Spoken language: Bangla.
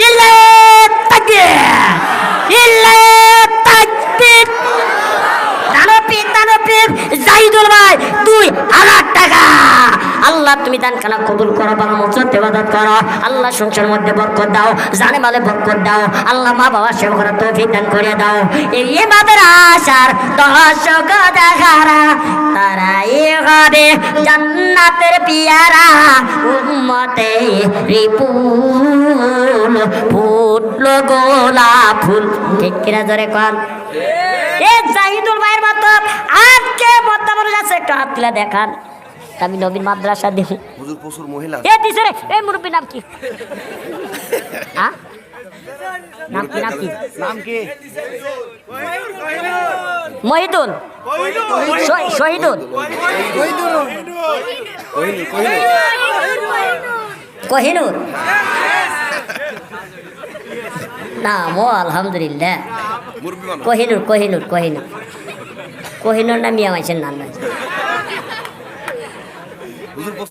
ইল্লাল্লাহ তাকবীর, ইল্লাল্লাহ তাকবীর। দানবীর জাহিদুল ভাই 2000 টাকা। আল্লাহ তুমি দানখানা কবুল করো, বাবা মুচত ইবাদত করো। আল্লাহ সংসার মধ্যে বরকত দাও, জানে মালে বরকত দাও। আল্লাহ মা বাবা সেবা করার তৌফিক দান করে দাও। এই মাদ্রাসার দর্শক দেখারা তারাই হবে জান্নাতের পিয়ারা। উম্মতে রিপুল ফুটলো গোলাপ ফুল। ঠিক কিনা জোরে কর। এ জাহিদুল ভাইয়ের মতো আজকে মধ্যে মানুষ আছে, একটু হাত তুলে দেখান। আমি নবীন মাদ্রাসা দেখি হুজুর প্রচুর মহিলা। এ দিছে রে। এই মুরব্বীর নাম কি? হ্যাঁ নাম কি? নাম কি? নাম কি? মহিদুল, শহীদুল, কোহিনুর নাম। ও আলহামদুলিল্লাহ, কোহিনুর কোহিনুর কোহিনুর কোহিনুর নাম মিয়া মাইছেন নাম নাই।